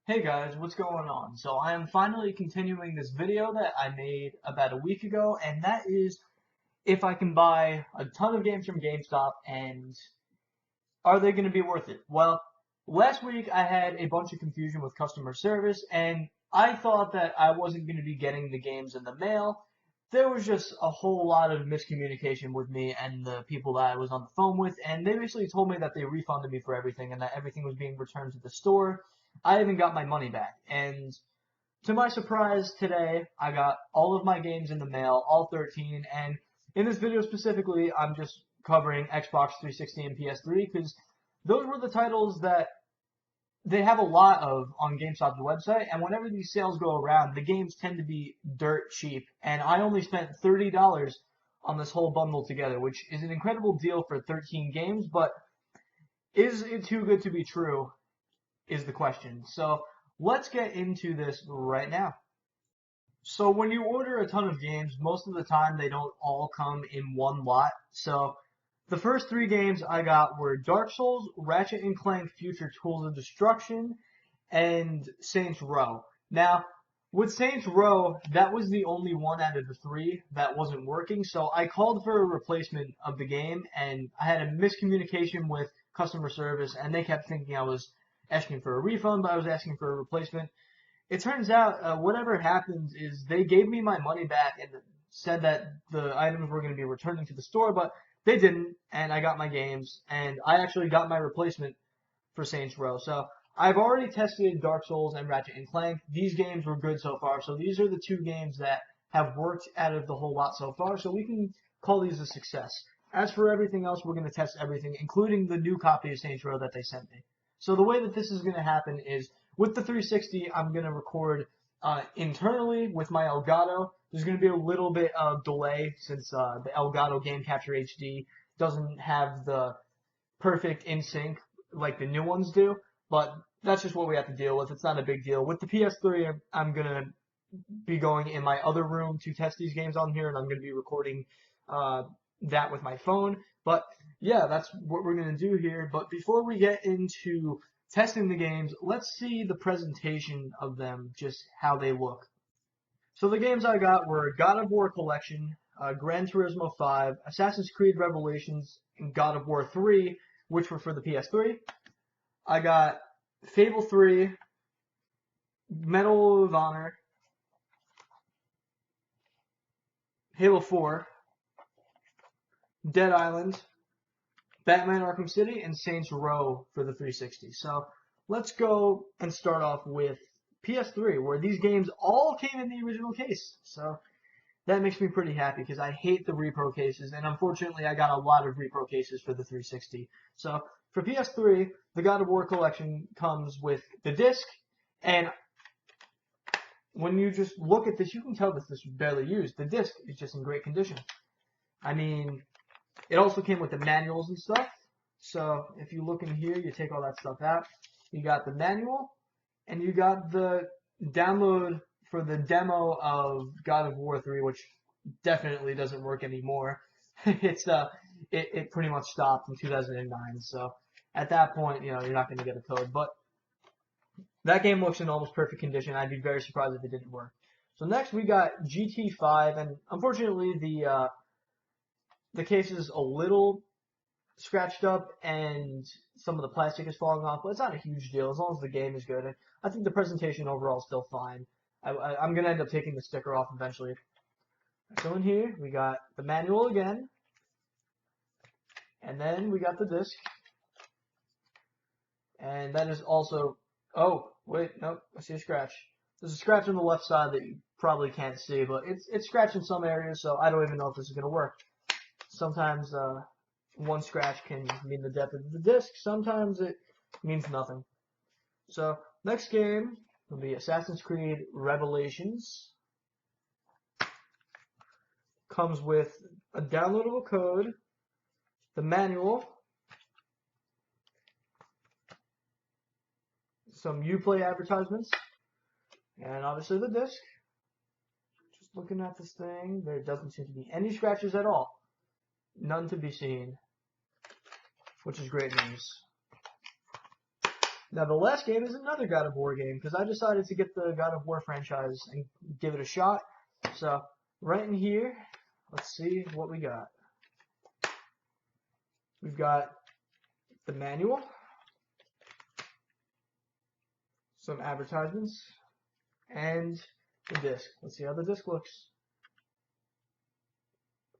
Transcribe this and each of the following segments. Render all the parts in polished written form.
Hey guys, what's going on? So I am finally continuing this video that I made about a week ago, and that is if I can buy a ton of games from GameStop and are they going to be worth it? Well, last week I had a bunch of confusion with customer service, and I thought that I wasn't going to be getting the games in the mail. There was just a whole lot of miscommunication with me and the people that I was on the phone with, and they basically told me that they refunded me for everything and that everything was being returned to the store. I even got my money back, and to my surprise today, I got all of my games in the mail, all 13, and in this video specifically, I'm just covering Xbox 360 and PS3 because those were the titles that they have a lot of on GameStop's website, and whenever these sales go around, the games tend to be dirt cheap, and I only spent $30 on this whole bundle together, which is an incredible deal for 13 games, but is it too good to be true is the question. So let's get into this right now. So when you order a ton of games, most of the time they don't all come in one lot. So the first three games I got were Dark Souls, Ratchet and Clank Future Tools of Destruction, and Saints Row. Now, with Saints Row, that was the only one out of the three that wasn't working, so I called for a replacement of the game, and I had a miscommunication with customer service, and they kept thinking I was asking for a refund, but I was asking for a replacement. It turns out whatever happened is they gave me my money back and said that the items were going to be returning to the store, but they didn't, and I got my games, and I actually got my replacement for Saints Row. So I've already tested Dark Souls and Ratchet and Clank. These games were good so far, so these are the two games that have worked out of the whole lot so far, so we can call these a success. As for everything else, we're going to test everything, including the new copy of Saints Row that they sent me. So the way that this is going to happen is with the 360, I'm going to record internally with my Elgato. There's going to be a little bit of delay since the Elgato Game Capture HD doesn't have the perfect in sync like the new ones do, but that's just what we have to deal with. It's not a big deal. With the PS3, I'm going to be going in my other room to test these games on here, and I'm going to be recording that with my phone. But yeah, that's what we're going to do here. But before we get into testing the games, let's see the presentation of them, just how they look. So the games I got were God of War Collection, Gran Turismo 5, Assassin's Creed Revelations, and God of War 3, which were for the PS3. I got Fable 3, Medal of Honor, Halo 4, Dead Island, Batman Arkham City, and Saints Row for the 360. So let's go and start off with PS3, where these games all came in the original case. So that makes me pretty happy because I hate the repro cases, and unfortunately I got a lot of repro cases for the 360. So for PS3, the God of War Collection comes with the disc, and when you just look at this, you can tell that this was barely used. The disc is just in great condition. I mean, it also came with the manuals and stuff. So if you look in here, you take all that stuff out. You got the manual, and you got the download for the demo of God of War 3, which definitely doesn't work anymore. It pretty much stopped in 2009. So at that point, you're not going to get a code. But that game looks in almost perfect condition. I'd be very surprised if it didn't work. So next we got GT5, and unfortunately the case is a little scratched up and some of the plastic is falling off, but it's not a huge deal as long as the game is good. And I think the presentation overall is still fine. I'm going to end up taking the sticker off eventually. So in here, we got the manual again, and then we got the disc. And that is also, oh, wait, nope, I see a scratch. There's a scratch on the left side that you probably can't see, but it's scratched in some areas, so I don't even know if this is going to work. Sometimes one scratch can mean the depth of the disc. Sometimes it means nothing. So next game will be Assassin's Creed Revelations. Comes with a downloadable code, the manual, some Uplay advertisements, and obviously the disc. Just looking at this thing, there doesn't seem to be any scratches at all. None to be seen, which is great news. Now the last game is another God of War game because I decided to get the God of War franchise and give it a shot. So right in here, let's see what we got. We've got the manual, some advertisements, and the disc. Let's see how the disc looks.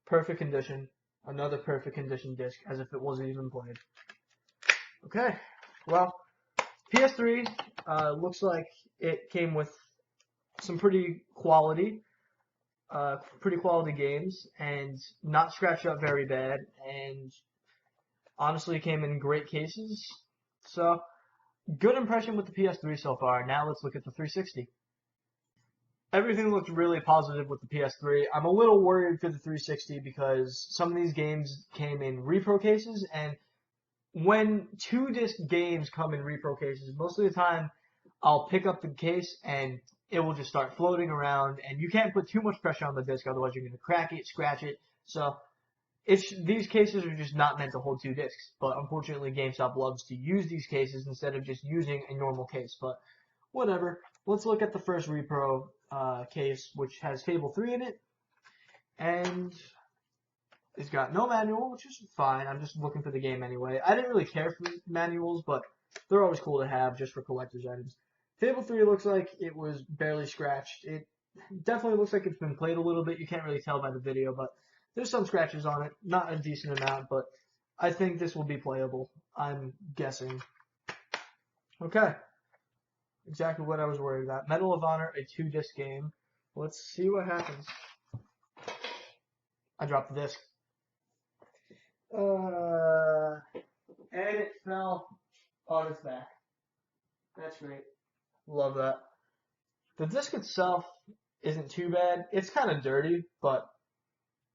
Perfect condition. Another perfect condition disc, as if it wasn't even played. Okay, well, PS3 looks like it came with some pretty quality games, and not scratched up very bad, and honestly came in great cases. So, good impression with the PS3 so far. Now let's look at the 360. Everything looked really positive with the PS3. I'm a little worried for the 360 because some of these games came in repro cases, and when 2-disc games come in repro cases, most of the time I'll pick up the case and it will just start floating around, and you can't put too much pressure on the disc, otherwise you're going to crack it, scratch it. So these cases are just not meant to hold 2 discs, but unfortunately GameStop loves to use these cases instead of just using a normal case, but whatever. Let's look at the first repro case, which has Fable 3 in it, and it's got no manual, which is fine. I'm just looking for the game anyway. I didn't really care for manuals, but they're always cool to have just for collector's items. Fable 3 looks like it was barely scratched. It definitely looks like it's been played a little bit. You can't really tell by the video, but there's some scratches on it. Not a decent amount, but I think this will be playable. I'm guessing. Okay. Exactly what I was worried about. Medal of Honor, a 2-disc game. Let's see what happens. I dropped the disc. And it fell on its back. That's great. Love that. The disc itself isn't too bad. It's kind of dirty, but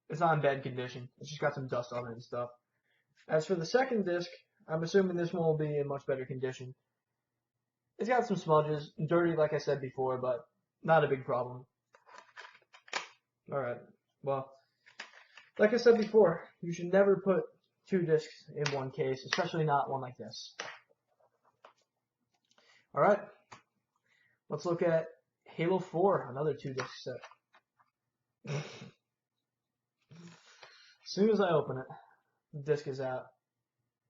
it's not in bad condition. It's just got some dust on it and stuff. As for the second disc, I'm assuming this one will be in much better condition. It's got some smudges, dirty like I said before, but not a big problem. Alright, well, like I said before, you should never put 2 discs in one case, especially not one like this. Alright, let's look at Halo 4, another 2-disc set. As soon as I open it, the disc is out.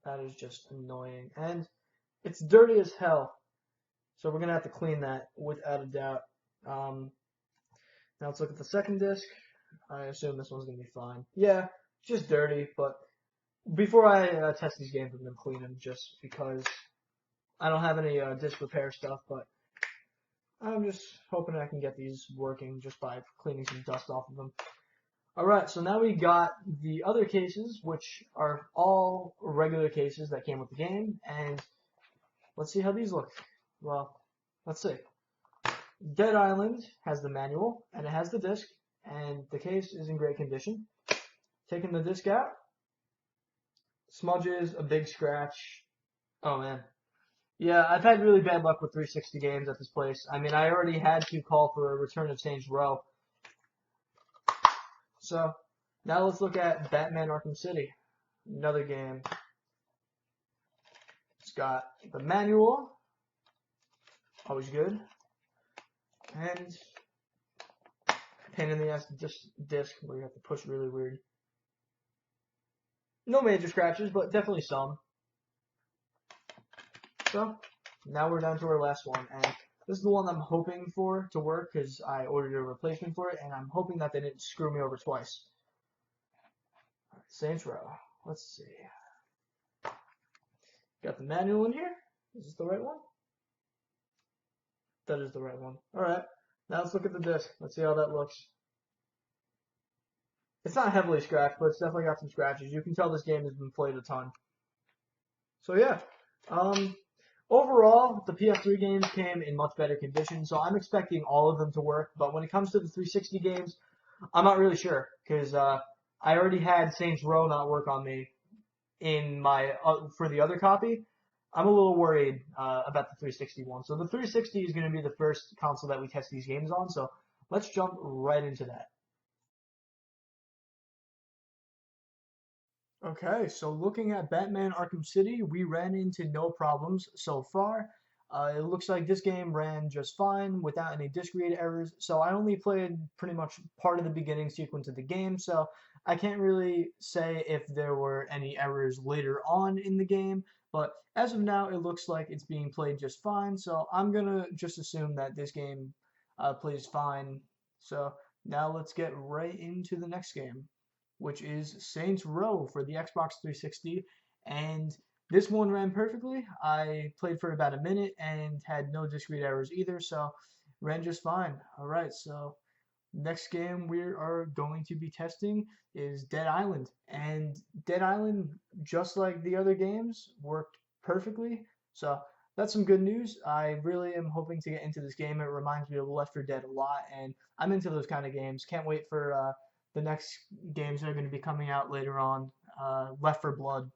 That is just annoying. And it's dirty as hell. So we're going to have to clean that without a doubt. Now let's look at the second disc. I assume this one's going to be fine. Yeah, just dirty, but before I test these games, I'm going to clean them just because I don't have any disc repair stuff, but I'm just hoping I can get these working just by cleaning some dust off of them. Alright, so now we got the other cases, which are all regular cases that came with the game, and let's see how these look. Well, let's see. Dead Island has the manual, and it has the disc, and the case is in great condition. Taking the disc out, smudges, a big scratch. Oh man. Yeah, I've had really bad luck with 360 games at this place. I mean, I already had to call for a return of Saints Row. So, now let's look at Batman Arkham City. Another game. It's got the manual. Always good. And pain in the ass disc where you have to push really weird. No major scratches, but definitely some. So, now we're down to our last one, and this is the one I'm hoping for to work because I ordered a replacement for it, and I'm hoping that they didn't screw me over twice. Alright, Saints Row. Let's see. Got the manual in here. Is this the right one? That is the right one. Alright, now let's look at the disc. Let's see how that looks. It's not heavily scratched, but it's definitely got some scratches. You can tell this game has been played a ton. So yeah, overall, the PS3 games came in much better condition, so I'm expecting all of them to work. But when it comes to the 360 games, I'm not really sure, because I already had Saints Row not work on me in my for the other copy. I'm a little worried about the 360 one. So the 360 is going to be the first console that we test these games on, so let's jump right into that. Okay, so looking at Batman Arkham City, we ran into no problems so far. It looks like this game ran just fine without any disk read errors, so I only played pretty much part of the beginning sequence of the game, so I can't really say if there were any errors later on in the game, but as of now, it looks like it's being played just fine, so I'm gonna just assume that this game plays fine. So now let's get right into the next game, which is Saints Row for the Xbox 360, and this one ran perfectly. I played for about a minute and had no discrete errors either, so ran just fine. All right, so next game we are going to be testing is Dead Island. And Dead Island, just like the other games, worked perfectly. So that's some good news. I really am hoping to get into this game. It reminds me of Left 4 Dead a lot, and I'm into those kind of games. Can't wait for the next games that are going to be coming out later on. Left 4 Blood.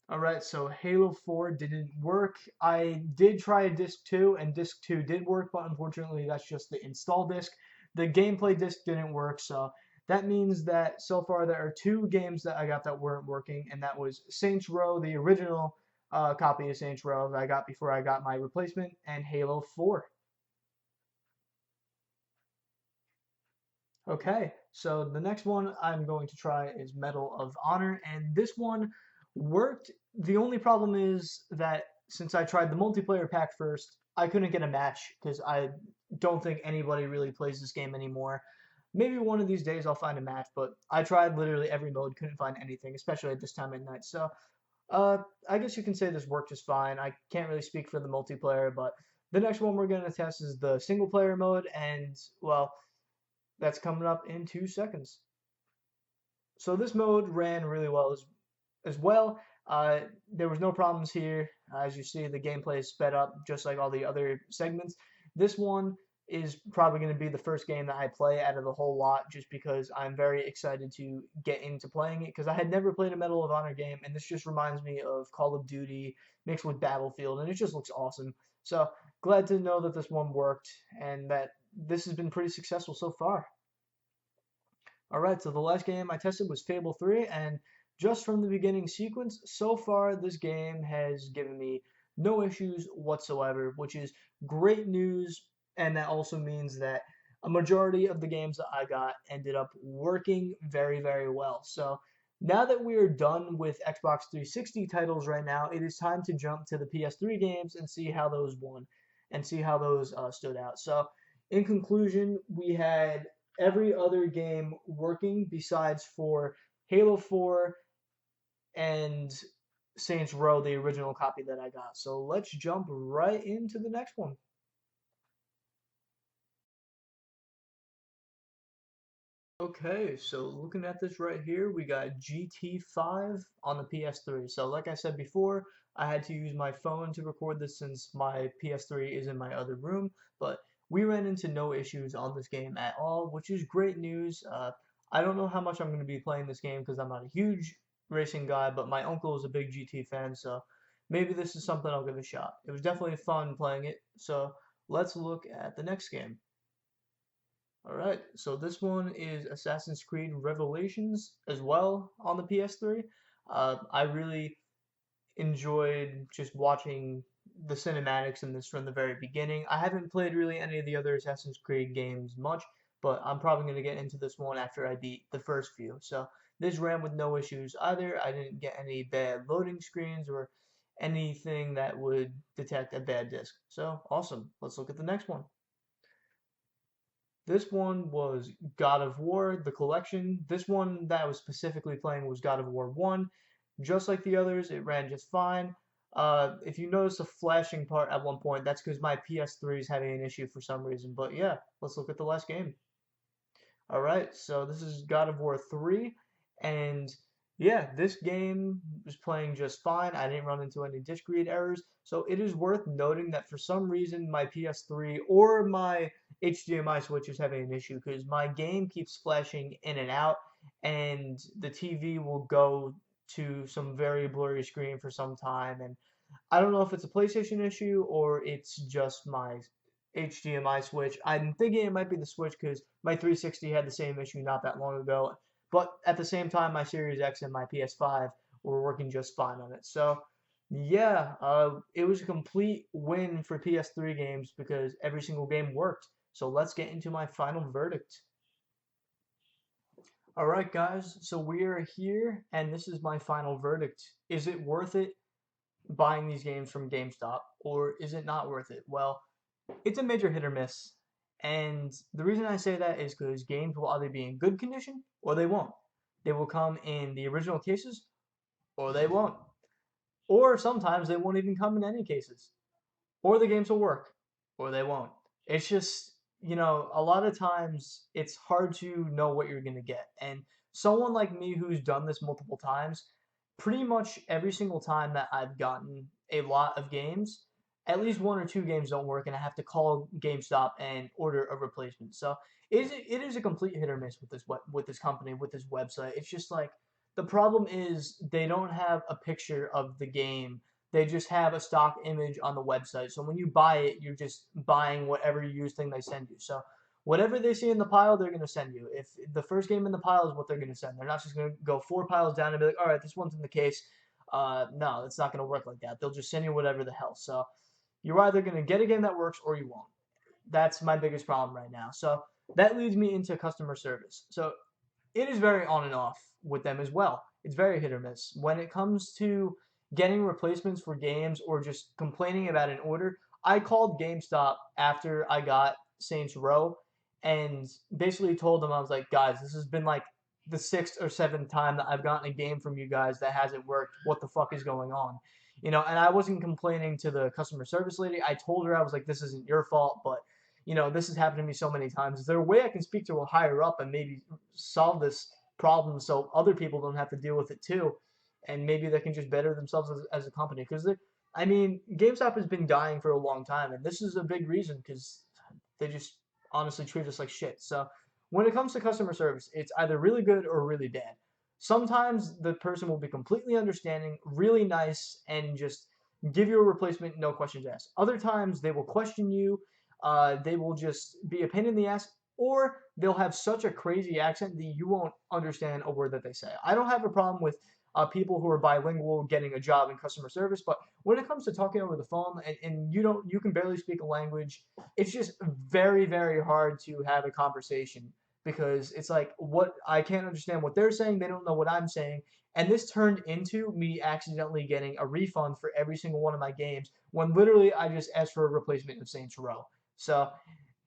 All right, so Halo 4 didn't work. I did try a disc 2, and disc 2 did work, but unfortunately that's just the install disc. The gameplay disc didn't work, so that means that so far there are two games that I got that weren't working, and that was Saints Row, the original copy of Saints Row that I got before I got my replacement, and Halo 4. Okay, so the next one I'm going to try is Medal of Honor, and this one worked. The only problem is that since I tried the multiplayer pack first, I couldn't get a match because I don't think anybody really plays this game anymore. Maybe one of these days I'll find a match, but I tried literally every mode, couldn't find anything, especially at this time at night. So, I guess you can say this worked just fine. I can't really speak for the multiplayer, but the next one we're going to test is the single player mode, and well, that's coming up in 2 seconds. So this mode ran really well as well. There was no problems here. As you see, the gameplay is sped up just like all the other segments. This one is probably going to be the first game that I play out of the whole lot just because I'm very excited to get into playing it because I had never played a Medal of Honor game, and this just reminds me of Call of Duty mixed with Battlefield, and it just looks awesome. So glad to know that this one worked and that this has been pretty successful so far. All right, so the last game I tested was Fable 3, and just from the beginning sequence, so far this game has given me no issues whatsoever, which is great news, and that also means that a majority of the games that I got ended up working very, very well. So now that we are done with Xbox 360 titles right now, it is time to jump to the PS3 games and see how those won and see how those stood out. So in conclusion, we had every other game working besides for Halo 4 and Saints Row, the original copy that I got. So let's jump right into the next one. Okay, so looking at this right here, we got GT5 on the PS3. So like I said before, I had to use my phone to record this since my PS3 is in my other room, but we ran into no issues on this game at all, which is great news. I don't know how much I'm going to be playing this game because I'm not a huge racing guy, but my uncle is a big GT fan, so maybe this is something I'll give a shot. It was definitely fun playing it, so let's look at the next game. Alright, so this one is Assassin's Creed Revelations as well on the PS3. I really enjoyed just watching the cinematics in this from the very beginning. I haven't played really any of the other Assassin's Creed games much, but I'm probably going to get into this one after I beat the first few. So this ran with no issues either. I didn't get any bad loading screens or anything that would detect a bad disc. So awesome. Let's look at the next one. This one was God of War, the collection. This one that I was specifically playing was God of War 1. Just like the others, it ran just fine. If you notice a flashing part at one point, that's because my PS3 is having an issue for some reason. But yeah, let's look at the last game. All right, so this is God of War 3, and yeah, this game was playing just fine. I didn't run into any disk read errors, so it is worth noting that for some reason my PS3 or my HDMI switch is having an issue because my game keeps flashing in and out, and the TV will go to some very blurry screen for some time, and I don't know if it's a PlayStation issue or it's just my HDMI switch. I'm thinking it might be the switch because my 360 had the same issue not that long ago. But at the same time, my Series X and my PS5 were working just fine on it. So Yeah, it was a complete win for PS3 games because every single game worked. So let's get into my final verdict. All right, guys, so we are here, and this is my final verdict. Is it worth it buying these games from GameStop, or is it not worth it? Well, it's a major hit or miss. And the reason I say that is because games will either be in good condition or they won't. They will come in the original cases or they won't. Or sometimes they won't even come in any cases. Or the games will work or they won't. It's just, a lot of times it's hard to know what you're going to get. And someone like me who's done this multiple times, pretty much every single time that I've gotten a lot of games, at least one or two games don't work, and I have to call GameStop and order a replacement. So it is a complete hit or miss with this company, with this website. It's just like the problem is they don't have a picture of the game, they just have a stock image on the website. So when you buy it, you're just buying whatever used thing they send you. So whatever they see in the pile, they're going to send you. If the first game in the pile is what they're going to send, they're not just going to go four piles down and be like, all right, this one's in the case. No, it's not going to work like that. They'll just send you whatever the hell. So you're either going to get a game that works or you won't. That's my biggest problem right now. So that leads me into customer service. So it is very on and off with them as well. It's very hit or miss. When it comes to getting replacements for games or just complaining about an order, I called GameStop after I got Saints Row and basically told them, I was like, guys, this has been like the sixth or seventh time that I've gotten a game from you guys that hasn't worked. What the fuck is going on? And I wasn't complaining to the customer service lady. I told her, I was like, this isn't your fault, but this has happened to me so many times. Is there a way I can speak to a higher up and maybe solve this problem so other people don't have to deal with it too? And maybe they can just better themselves as a company. Because, I mean, GameStop has been dying for a long time, and this is a big reason because they just honestly treat us like shit. So when it comes to customer service, it's either really good or really bad. Sometimes the person will be completely understanding, really nice, and just give you a replacement, no questions asked. Other times they will question you, they will just be a pain in the ass, or they'll have such a crazy accent that you won't understand a word that they say. I don't have a problem with people who are bilingual getting a job in customer service, but when it comes to talking over the phone and you can barely speak a language, it's just very, very hard to have a conversation because it's like what I can't understand what they're saying, they don't know what I'm saying. And this turned into me accidentally getting a refund for every single one of my games when literally I just asked for a replacement of Saints Row. So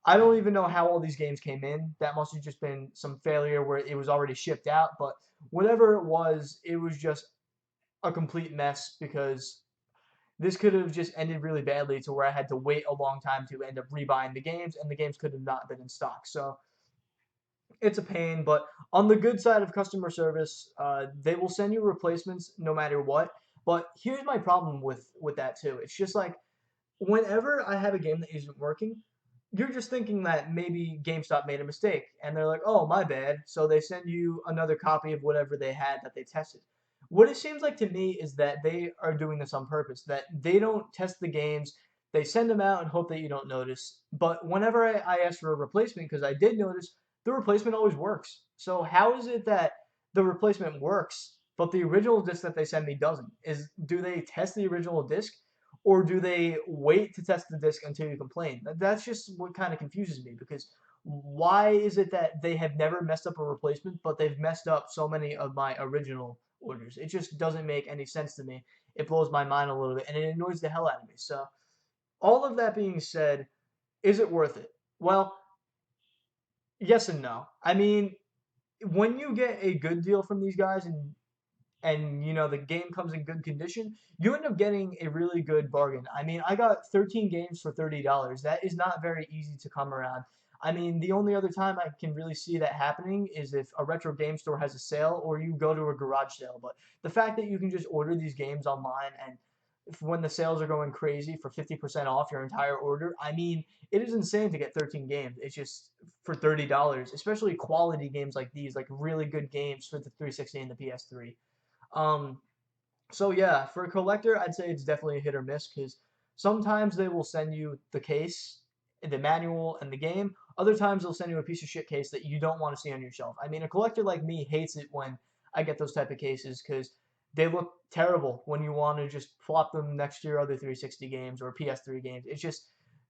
I don't even know how all these games came in. That must have just been some failure where it was already shipped out. But whatever it was just a complete mess because this could have just ended really badly to where I had to wait a long time to end up rebuying the games, and the games could have not been in stock. So it's a pain, but on the good side of customer service, they will send you replacements no matter what. But here's my problem with that too. It's just like whenever I have a game that isn't working, you're just thinking that maybe GameStop made a mistake and they're like, oh, my bad. So they send you another copy of whatever they had that they tested. What it seems like to me is that they are doing this on purpose, that they don't test the games. They send them out and hope that you don't notice. But whenever I ask for a replacement, because I did notice, the replacement always works. So how is it that the replacement works, but the original disc that they send me doesn't? Do they test the original disc? Or do they wait to test the disc until you complain? That's just what kind of confuses me because why is it that they have never messed up a replacement, but they've messed up so many of my original orders? It just doesn't make any sense to me. It blows my mind a little bit and it annoys the hell out of me. So, all of that being said, is it worth it? Well, yes and no. I mean, when you get a good deal from these guys and the game comes in good condition, you end up getting a really good bargain. I mean, I got 13 games for $30. That is not very easy to come around. I mean, the only other time I can really see that happening is if a retro game store has a sale or you go to a garage sale. But the fact that you can just order these games online and when the sales are going crazy for 50% off your entire order, I mean, it is insane to get 13 games. It's just for $30, especially quality games like these, like really good games for the 360 and the PS3. Um, so yeah, for a collector, I'd say it's definitely a hit or miss because sometimes they will send you the case, the manual, and the game. Other times they'll send you a piece of shit case that you don't want to see on your shelf. I mean, a collector like me hates it when I get those type of cases because they look terrible when you want to just flop them next to your other 360 games or PS3 games. It just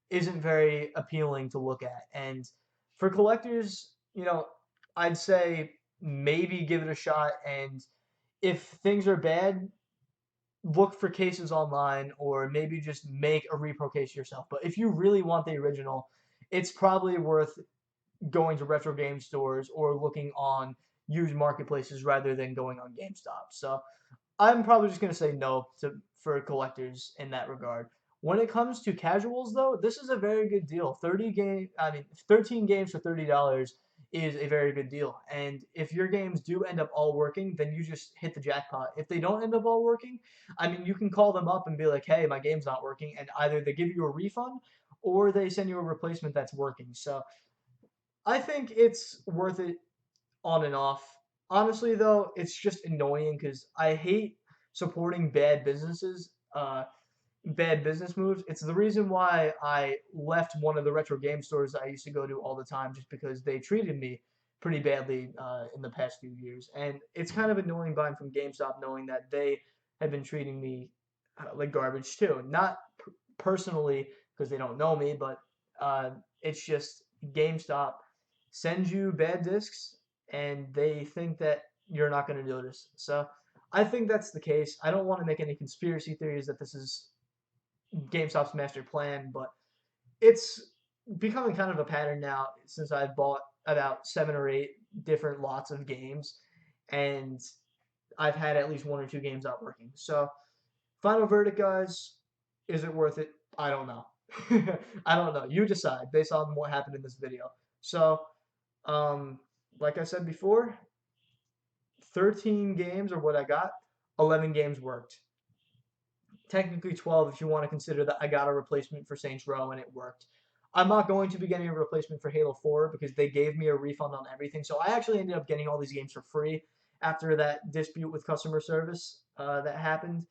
isn't very appealing to look at. And for collectors, I'd say maybe give it a shot. And if things are bad, look for cases online or maybe just make a repro case yourself. But if you really want the original, it's probably worth going to retro game stores or looking on used marketplaces rather than going on GameStop. So I'm probably just gonna say no for collectors in that regard. When it comes to casuals, though, this is a very good deal. 13 games for $30 is a very good deal. And if your games do end up all working, then you just hit the jackpot. If they don't end up all working, you can call them up and be like, "Hey, my game's not working," and either they give you a refund or they send you a replacement that's working. So I think it's worth it on and off. Honestly, though, it's just annoying because I hate supporting bad business moves. It's the reason why I left one of the retro game stores I used to go to all the time, just because they treated me pretty badly in the past few years. And it's kind of annoying buying from GameStop knowing that they have been treating me like garbage too. Not personally because they don't know me, but it's just GameStop sends you bad discs and they think that you're not going to notice. So I think that's the case. I don't want to make any conspiracy theories that this is GameStop's master plan, but it's becoming kind of a pattern now since I've bought about 7 or 8 different lots of games, and I've had at least 1 or 2 games not working. So, final verdict, guys, is it worth it? I don't know. I don't know. You decide based on what happened in this video. So, um, like I said before, 13 games are what I got. 11 games worked. Technically 12 if you want to consider that I got a replacement for Saints Row and it worked. I'm not going to be getting a replacement for Halo 4 because they gave me a refund on everything. So I actually ended up getting all these games for free after that dispute with customer service that happened.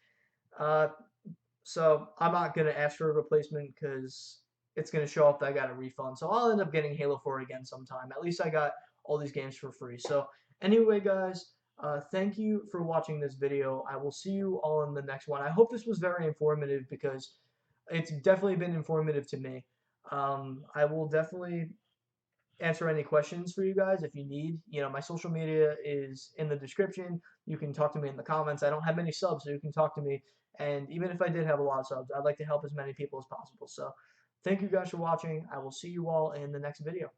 Uh, so I'm not going to ask for a replacement because it's going to show up that I got a refund. So I'll end up getting Halo 4 again sometime. At least I got all these games for free. So anyway, guys, thank you for watching this video. I will see you all in the next one. I hope this was very informative because it's definitely been informative to me. I will definitely answer any questions for you guys if you need. My social media is in the description. You can talk to me in the comments. I don't have many subs, so you can talk to me. And even if I did have a lot of subs, I'd like to help as many people as possible. So thank you guys for watching. I will see you all in the next video.